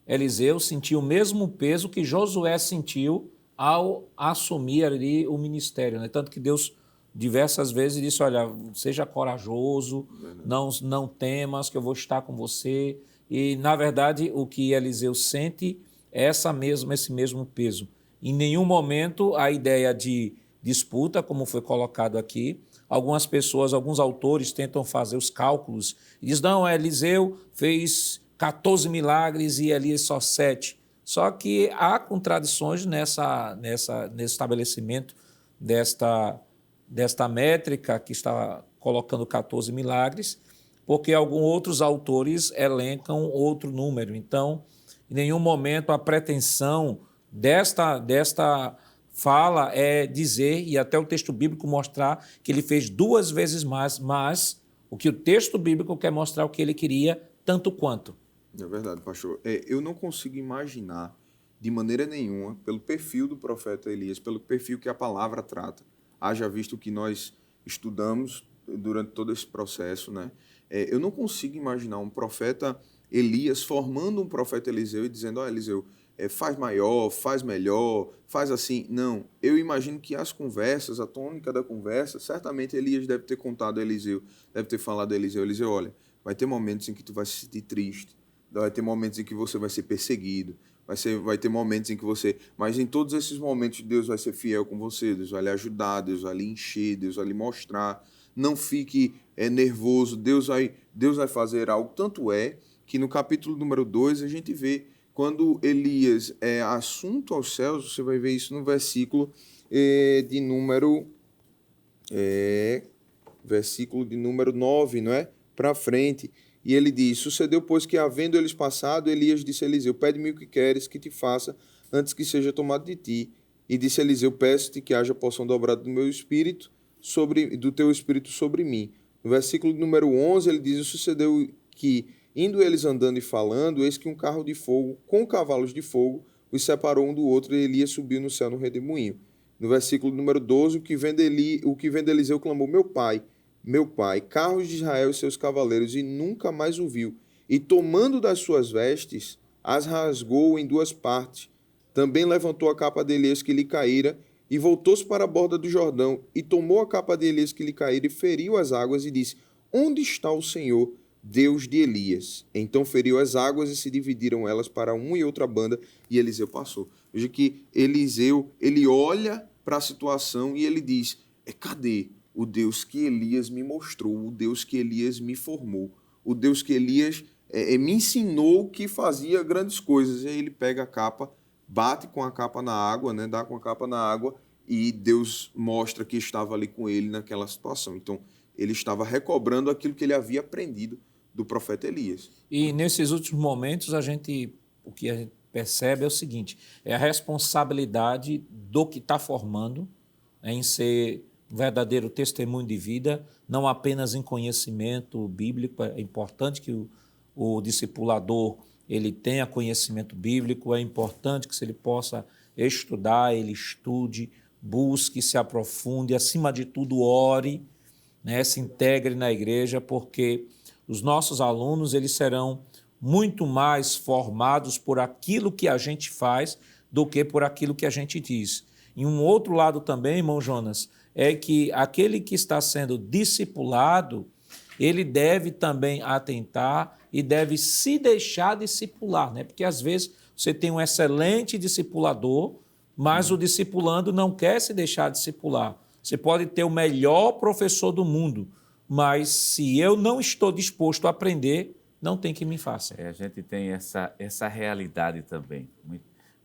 Eliseu sentiu o mesmo peso que Josué sentiu ao assumir ali o ministério, né? Tanto que Deus, diversas vezes, disse, olha, seja corajoso, não temas, que eu vou estar com você. E, na verdade, o que Eliseu sente é esse mesmo peso. Em nenhum momento a ideia de disputa, como foi colocado aqui. Algumas pessoas, alguns autores tentam fazer os cálculos e dizem, não, Eliseu fez 14 milagres e Elias só 7. Só que há contradições nesse estabelecimento desta métrica que está colocando 14 milagres, porque alguns outros autores elencam outro número. Então, em nenhum momento a pretensão desta fala é dizer, e até o texto bíblico mostrar, que ele fez 2 vezes mais, mas o que o texto bíblico quer mostrar o que ele queria, tanto quanto. É verdade, pastor. Eu não consigo imaginar, de maneira nenhuma, pelo perfil do profeta Elias, pelo perfil que a palavra trata, haja visto que nós estudamos durante todo esse processo, né? Eu não consigo imaginar um profeta Elias formando um profeta Eliseu e dizendo, Eliseu, faz maior, faz melhor, faz assim. Não, eu imagino que as conversas, a tônica da conversa, certamente Elias deve ter contado a Eliseu, deve ter falado a Eliseu, Eliseu, olha, vai ter momentos em que tu vai se sentir triste, vai ter momentos em que você vai ser perseguido, vai ter momentos em que você... Mas em todos esses momentos Deus vai ser fiel com você, Deus vai lhe ajudar, Deus vai lhe encher, Deus vai lhe mostrar. Não fique nervoso, Deus vai fazer algo. Tanto é que no capítulo número 2 a gente vê quando Elias é assunto aos céus, você vai ver isso no versículo de número... versículo de número 9, não é? Para frente. E ele diz, sucedeu, pois, que havendo eles passado, Elias disse a Eliseu, pede-me o que queres que te faça antes que seja tomado de ti. E disse Eliseu, peço-te que haja porção dobrada do meu espírito, do teu espírito sobre mim. No versículo número 11, ele diz, sucedeu que, indo eles andando e falando, eis que um carro de fogo, com cavalos de fogo, os separou um do outro, e Elias subiu no céu no redemoinho. No versículo número 12, o que vem de Eliseu clamou, meu pai, carros de Israel e seus cavaleiros, e nunca mais o viu. E tomando das suas vestes, as rasgou em duas partes. Também levantou a capa de Elias que lhe caíra, e voltou-se para a borda do Jordão, e tomou a capa de Elias que lhe caíra, e feriu as águas, e disse, onde está o Senhor, Deus de Elias? Então feriu as águas, e se dividiram elas para uma e outra banda, e Eliseu passou. Veja que Eliseu, ele olha para a situação, e ele diz, cadê o Deus que Elias me mostrou, o Deus que Elias me formou, o Deus que Elias me ensinou que fazia grandes coisas? E aí ele pega a capa, bate com a capa na água, né, dá com a capa na água, e Deus mostra que estava ali com ele naquela situação. Então, ele estava recobrando aquilo que ele havia aprendido do profeta Elias. E nesses últimos momentos, o que a gente percebe é o seguinte, é a responsabilidade do que está formando, em ser um verdadeiro testemunho de vida, não apenas em conhecimento bíblico. É importante que o discipulador ele tenha conhecimento bíblico, é importante que se ele possa estudar, ele estude, busque, se aprofunde, acima de tudo ore, né, se integre na igreja, porque os nossos alunos eles serão muito mais formados por aquilo que a gente faz do que por aquilo que a gente diz. E um outro lado também, irmão Jonas, é que aquele que está sendo discipulado, ele deve também atentar e deve se deixar discipular, né? Porque às vezes você tem um excelente discipulador, mas o discipulando não quer se deixar discipular. Você pode ter o melhor professor do mundo, mas se eu não estou disposto a aprender, não tem que me faça. A gente tem essa realidade também,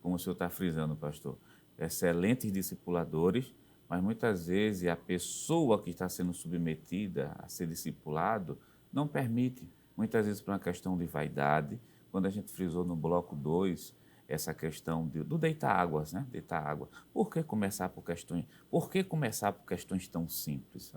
como o senhor está frisando, pastor. Excelentes discipuladores, mas muitas vezes a pessoa que está sendo submetida a ser discipulado não permite. Muitas vezes por uma questão de vaidade, quando a gente frisou no bloco 2, essa questão do deitar águas, né? Deitar água. Por que começar por questões tão simples?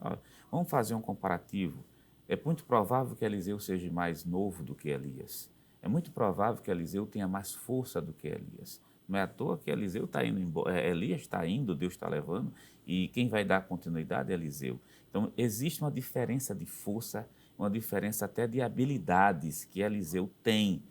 Vamos fazer um comparativo. É muito provável que Eliseu seja mais novo do que Elias. É muito provável que Eliseu tenha mais força do que Elias. Não é à toa que Eliseu está indo embora, Elias está indo, Deus está levando, e quem vai dar continuidade é Eliseu. Então, existe uma diferença de força, uma diferença até de habilidades que Eliseu tem.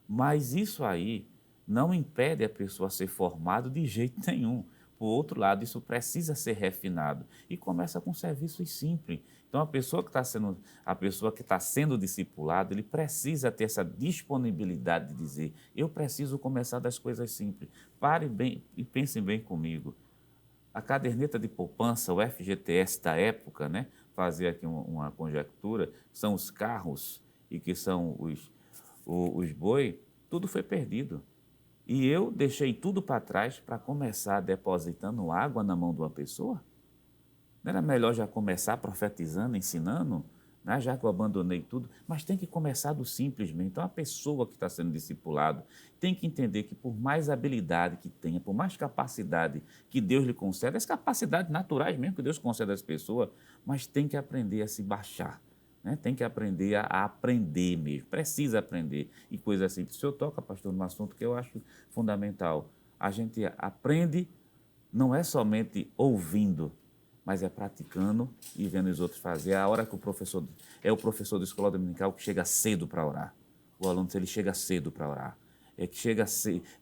Mas isso aí não impede a pessoa a ser formada de jeito nenhum. Por outro lado, isso precisa ser refinado. E começa com serviços simples. Então, a pessoa que está sendo discipulado, ele precisa ter essa disponibilidade de dizer, eu preciso começar das coisas simples. Pare bem e pense bem comigo. A caderneta de poupança, o FGTS da época, né, fazer aqui uma conjectura, são os carros e que são os boi, tudo foi perdido. E eu deixei tudo para trás para começar depositando água na mão de uma pessoa? Não era melhor já começar profetizando, ensinando, né? Já que eu abandonei tudo? Mas tem que começar do simples mesmo. Então, a pessoa que está sendo discipulado tem que entender que por mais habilidade que tenha, por mais capacidade que Deus lhe concede, as capacidades naturais mesmo que Deus concede às pessoas, mas tem que aprender a se baixar. Né? Tem que aprender a aprender mesmo, precisa aprender. E coisa assim, o senhor toca, pastor, num assunto que eu acho fundamental. A gente aprende não é somente ouvindo, mas é praticando e vendo os outros fazer. A hora que o professor da escola dominical que chega cedo para orar. O aluno, ele chega cedo para orar. É que chega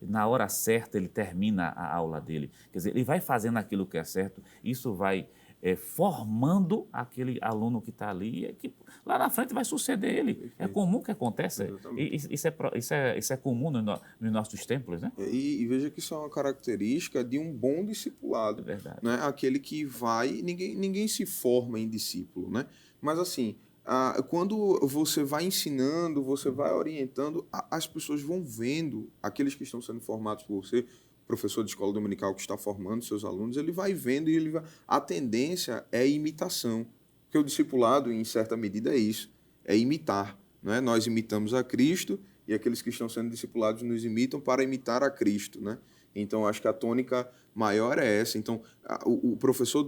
na hora certa, ele termina a aula dele. Quer dizer, ele vai fazendo aquilo que é certo, isso vai formando aquele aluno que está ali, e que lá na frente vai suceder ele. É comum que aconteça. Isso é comum nos nossos templos, né? E veja que isso é uma característica de um bom discipulado. É verdade. Né? Aquele que vai... Ninguém se forma em discípulo, né? Mas assim, quando você vai ensinando, você vai orientando, as pessoas vão vendo, aqueles que estão sendo formados por você, professor de escola dominical que está formando seus alunos, ele vai vendo e a tendência é imitação. Porque o discipulado, em certa medida, é isso, é imitar. Né? Nós imitamos a Cristo e aqueles que estão sendo discipulados nos imitam para imitar a Cristo. Né? Então, acho que a tônica maior é essa. Então, o professor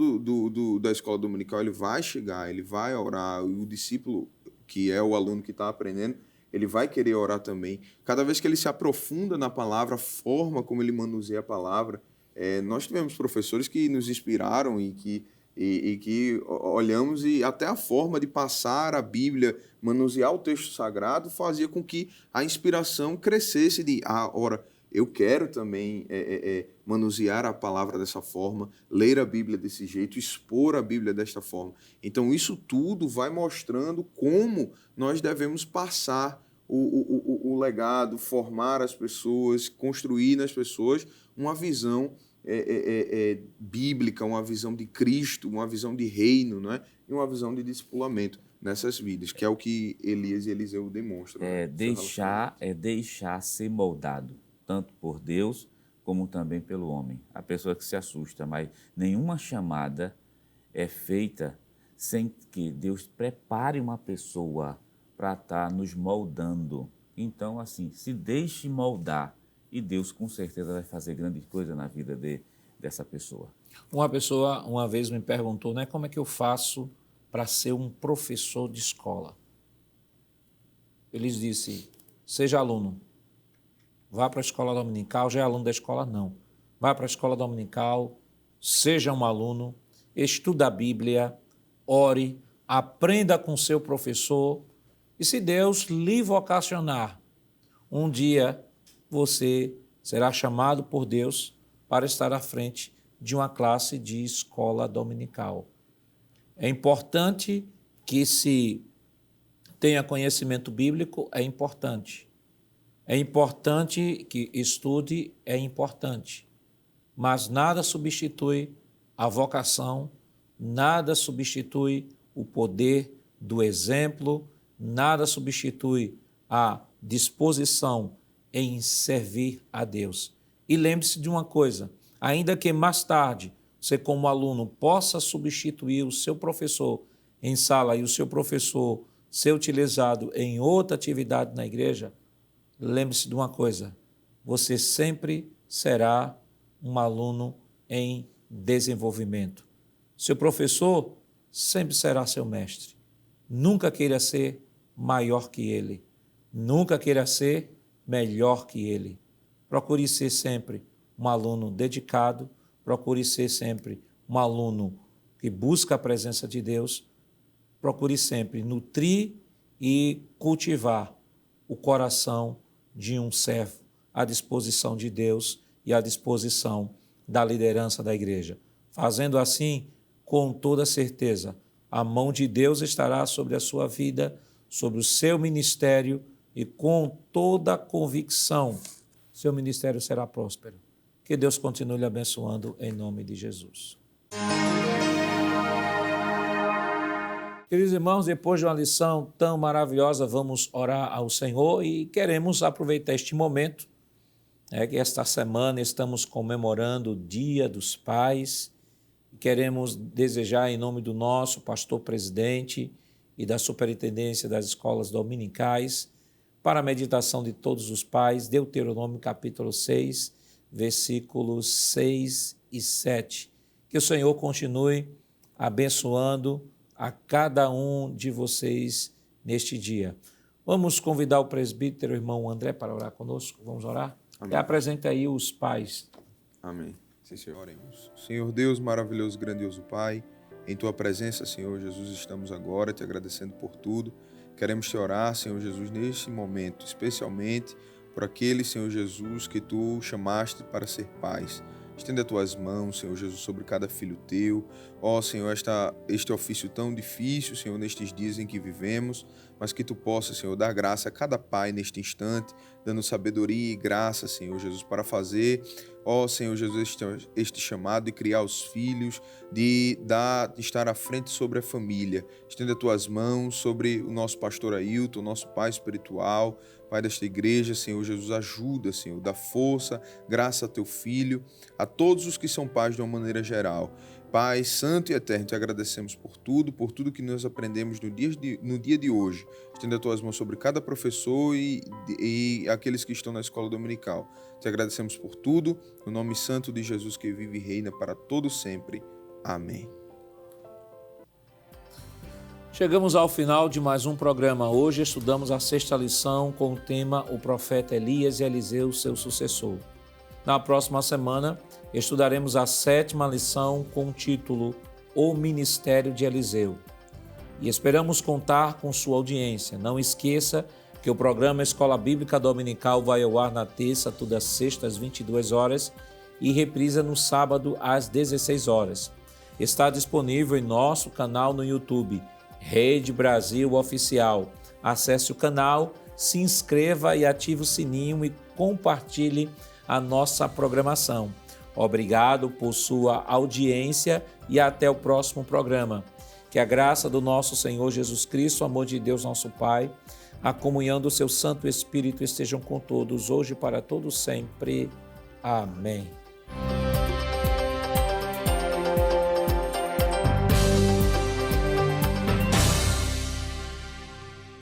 da escola dominical, ele vai chegar, ele vai orar, e o discípulo, que é o aluno que está aprendendo, ele vai querer orar também. Cada vez que ele se aprofunda na palavra, a forma como ele manuseia a palavra, nós tivemos professores que nos inspiraram e que olhamos, e até a forma de passar a Bíblia, manusear o texto sagrado, fazia com que a inspiração crescesse de, ora, eu quero também manusear a palavra dessa forma, ler a Bíblia desse jeito, expor a Bíblia desta forma. Então, isso tudo vai mostrando como nós devemos passar o legado, formar as pessoas, construir nas pessoas uma visão bíblica, uma visão de Cristo, uma visão de reino, né? E uma visão de discipulamento nessas vidas, que é o que Elias e Eliseu demonstram. Deixar ser moldado, tanto por Deus como também pelo homem. A pessoa que se assusta, mas nenhuma chamada é feita sem que Deus prepare uma pessoa para estar nos moldando. Então, assim, se deixe moldar e Deus com certeza vai fazer grande coisa na vida dessa pessoa. Uma pessoa uma vez me perguntou, né, como é que eu faço para ser um professor de escola? Eles disse, seja aluno. Vá para a escola dominical, já é aluno da escola? Não. Vá para a escola dominical, seja um aluno, estuda a Bíblia, ore, aprenda com seu professor e se Deus lhe vocacionar, um dia você será chamado por Deus para estar à frente de uma classe de escola dominical. É importante que se tenha conhecimento bíblico, é importante. É importante que estude, é importante. Mas nada substitui a vocação, nada substitui o poder do exemplo, nada substitui a disposição em servir a Deus. E lembre-se de uma coisa, ainda que mais tarde você como aluno possa substituir o seu professor em sala e o seu professor ser utilizado em outra atividade na igreja, lembre-se de uma coisa, você sempre será um aluno em desenvolvimento. Seu professor sempre será seu mestre. Nunca queira ser maior que ele. Nunca queira ser melhor que ele. Procure ser sempre um aluno dedicado, procure ser sempre um aluno que busca a presença de Deus, procure sempre nutrir e cultivar o coração de um servo à disposição de Deus e à disposição da liderança da igreja. Fazendo assim, com toda certeza, a mão de Deus estará sobre a sua vida, sobre o seu ministério e com toda a convicção, seu ministério será próspero. Que Deus continue lhe abençoando em nome de Jesus. Queridos irmãos, depois de uma lição tão maravilhosa, vamos orar ao Senhor e queremos aproveitar este momento, que esta semana estamos comemorando o Dia dos Pais. Queremos desejar, em nome do nosso pastor presidente e da superintendência das escolas dominicais, para a meditação de todos os pais, Deuteronômio capítulo 6, versículos 6 e 7. Que o Senhor continue abençoando a cada um de vocês neste dia. Vamos convidar o presbítero, irmão André, para orar conosco. Vamos orar? Amém. E apresenta aí os pais. Amém. Sim, Senhor, oremos. Senhor Deus, maravilhoso, grandioso Pai, Em Tua presença, Senhor Jesus, estamos agora te agradecendo por tudo. Queremos te orar, Senhor Jesus, neste momento, especialmente por aqueles, Senhor Jesus, que Tu chamaste para ser pais. Estenda as Tuas mãos, Senhor Jesus, sobre cada filho Teu. Ó, Senhor, este ofício tão difícil, Senhor, nestes dias em que vivemos, mas que Tu possa, Senhor, dar graça a cada pai neste instante, dando sabedoria e graça, Senhor Jesus, para fazer, ó, Senhor Jesus, este chamado de criar os filhos, de estar à frente sobre a família. Estenda as Tuas mãos sobre o nosso pastor Ailton, nosso pai espiritual, Pai desta igreja, Senhor Jesus, ajuda, Senhor, dá força, graça a Teu Filho, a todos os que são pais de uma maneira geral. Pai santo e eterno, te agradecemos por tudo que nós aprendemos no dia de hoje. Estenda as Tuas mãos sobre cada professor e aqueles que estão na escola dominical. Te agradecemos por tudo, no nome santo de Jesus que vive e reina para todo sempre. Amém. Chegamos ao final de mais um programa. Hoje estudamos a 6ª lição com o tema O Profeta Elias e Eliseu, seu sucessor. Na próxima semana, estudaremos a 7ª lição com o título O Ministério de Eliseu. E esperamos contar com sua audiência. Não esqueça que o programa Escola Bíblica Dominical vai ao ar na terça, todas as sextas, às 22 horas e reprisa no sábado, às 16 horas. Está disponível em nosso canal no YouTube, Rede Brasil Oficial. Acesse o canal, se inscreva e ative o sininho e compartilhe a nossa programação. Obrigado por sua audiência e até o próximo programa. Que a graça do nosso Senhor Jesus Cristo, o amor de Deus nosso Pai, a comunhão do seu Santo Espírito estejam com todos, hoje e para todos sempre. Amém.